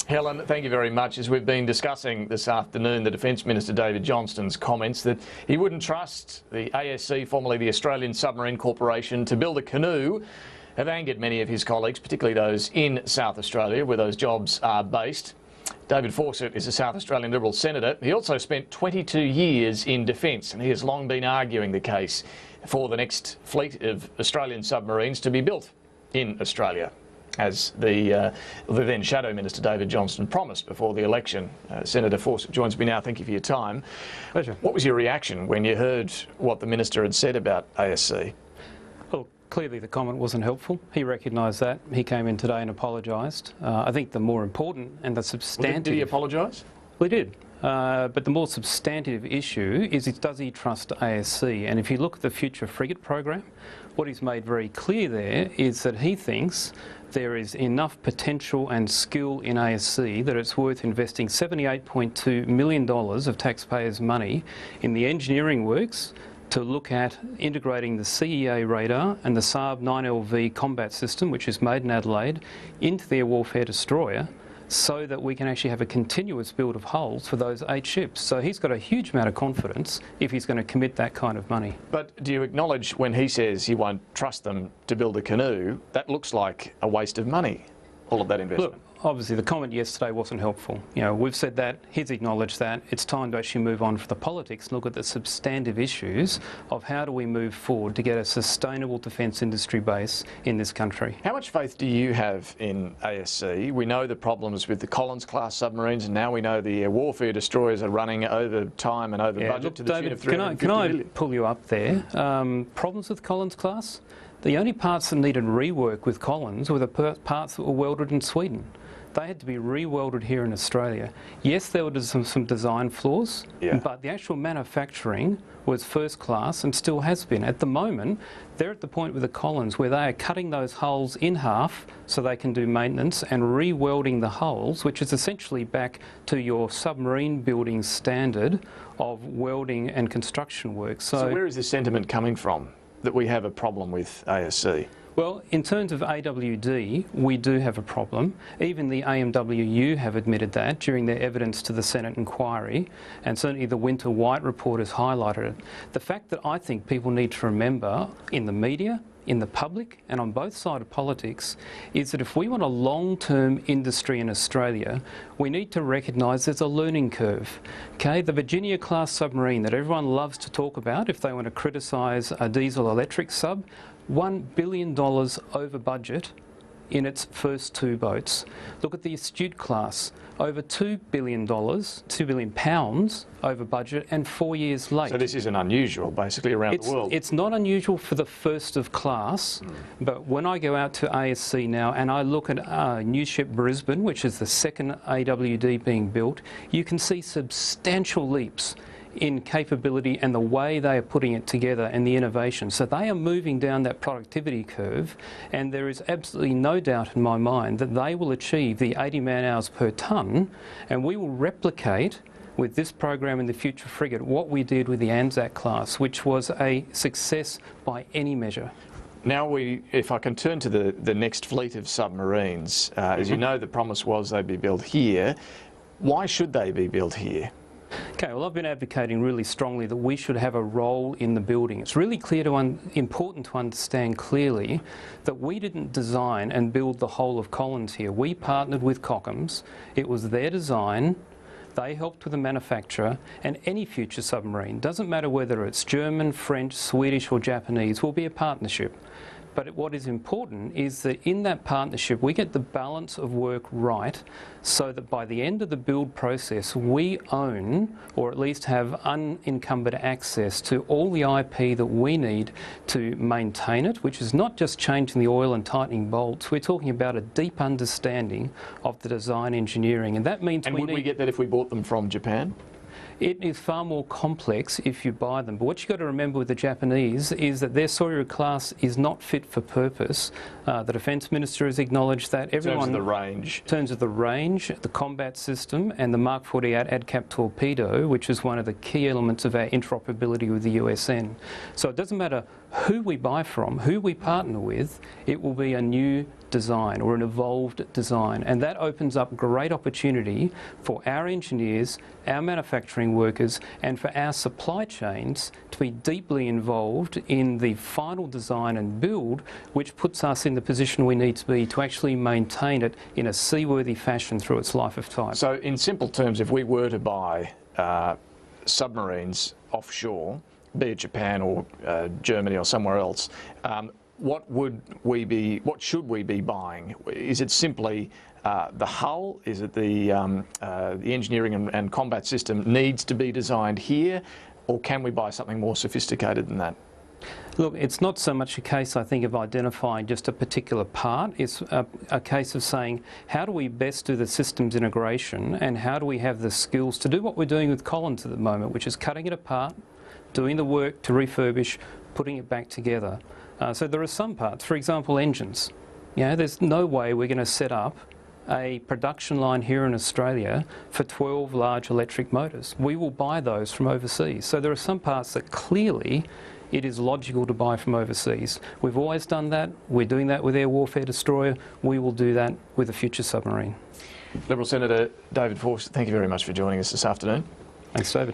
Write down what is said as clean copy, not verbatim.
Helen, thank you very much. As we've been discussing this afternoon, the Defence Minister David Johnston's comments that he wouldn't trust the ASC, formerly the Australian Submarine Corporation, to build a canoe have angered many of his colleagues, particularly those in South Australia where those jobs are based. David Fawcett is a South Australian Liberal Senator. He also spent 22 years in defence, and he has long been arguing the case for the next fleet of Australian submarines to be built in Australia, as the then Shadow Minister David Johnston promised before the election. Senator Fawcett joins me now. Thank you for your time. Pleasure. What was your reaction when you heard what the Minister had said about ASC? Well, clearly the comment wasn't helpful. He recognised that. He came in today and apologised. I think the more important and the substantive... Did he apologise? Well, he did. But the more substantive issue is does he trust ASC? And if you look at the future frigate program, what he's made very clear there is that he thinks there is enough potential and skill in ASC that it's worth investing $78.2 million of taxpayers' money in the engineering works to look at integrating the CEA radar and the Saab 9LV combat system, which is made in Adelaide, into their warfare destroyer, so that we can actually have a continuous build of hulls for those 8 ships. So he's got a huge amount of confidence if he's going to commit that kind of money. But do you acknowledge when he says he won't trust them to build a canoe, that looks like a waste of money, all of that investment? Look, obviously the comment yesterday wasn't helpful. You know, we've said that, he's acknowledged that. It's time to actually move on from the politics and look at the substantive issues of how do we move forward to get a sustainable defence industry base in this country. How much faith do you have in ASC? We know the problems with the Collins-class submarines, and now we know the warfare destroyers are running over time and over budget look, to the tune of $350 can I million. pull you up there? Problems with Collins-class? The only parts that needed rework with Collins were the parts that were welded in Sweden. They had to be re-welded here in Australia. Yes, there were some design flaws, but the actual manufacturing was first class and still has been. At the moment, they're at the point with the Collins where they are cutting those hulls in half so they can do maintenance and re-welding the hulls, which is essentially back to your submarine building standard of welding and construction work. So where is this sentiment coming from, that we have a problem with ASC? Well, in terms of AWD, we do have a problem. Even the AMWU have admitted that during their evidence to the Senate inquiry, and certainly the Winter White report has highlighted it. The fact that I think people need to remember in the media, in the public and on both sides of politics is that if we want a long-term industry in Australia, we need to recognise there's a learning curve. Okay, the Virginia-class submarine that everyone loves to talk about if they want to criticise a diesel-electric sub, $1 billion over budget in its first 2 boats. Look at the Astute class, over $2 billion, £2 billion over budget and 4 years late. So this isn't unusual, basically, around the world? It's not unusual for the first of class, but when I go out to ASC now and I look at new ship Brisbane, which is the second AWD being built, you can see substantial leaps in capability and the way they are putting it together and the innovation. So they are moving down that productivity curve, and there is absolutely no doubt in my mind that they will achieve the 80 man-hours per tonne, and we will replicate with this program in the future frigate what we did with the Anzac class, which was a success by any measure. Now if I can turn to the next fleet of submarines, as you know, the promise was they'd be built here. Why should they be built here? Okay, well, I've been advocating really strongly that we should have a role in the building. It's really important to understand clearly that we didn't design and build the whole of Collins here. We partnered with Cockham's. It was their design. They helped with the manufacture, and any future submarine, doesn't matter whether it's German, French, Swedish or Japanese, will be a partnership. But what is important is that in that partnership we get the balance of work right, so that by the end of the build process we own, or at least have unencumbered access to all the IP that we need to maintain it, which is not just changing the oil and tightening bolts. We're talking about a deep understanding of the design engineering, and that means would we get that if we bought them from Japan? It is far more complex if you buy them. But what you've got to remember with the Japanese is that their Sawyer class is not fit for purpose. The Defence Minister has acknowledged that. Everyone, in terms of the range? In terms of the range, the combat system and the Mark 48 ADCAP torpedo, which is one of the key elements of our interoperability with the USN. So it doesn't matter who we buy from, who we partner with, it will be a new design or an evolved design, and that opens up great opportunity for our engineers, our manufacturing workers, and for our supply chains to be deeply involved in the final design and build, which puts us in the position we need to be to actually maintain it in a seaworthy fashion through its life of type. So in simple terms, if we were to buy submarines offshore, be it Japan or Germany or somewhere else, what should we be buying? Is it simply the hull? Is it the engineering and combat system needs to be designed here, or can we buy something more sophisticated than that? Look, it's not so much a case, I think, of identifying just a particular part. It's a case of saying, how do we best do the systems integration, and how do we have the skills to do what we're doing with Collins at the moment, which is cutting it apart, doing the work to refurbish, putting it back together. So there are some parts, for example, engines. You know, there's no way we're going to set up a production line here in Australia for 12 large electric motors. We will buy those from overseas. So there are some parts that clearly it is logical to buy from overseas. We've always done that. We're doing that with Air Warfare Destroyer. We will do that with a future submarine. Liberal Senator David Fawcett, thank you very much for joining us this afternoon. Thanks, David.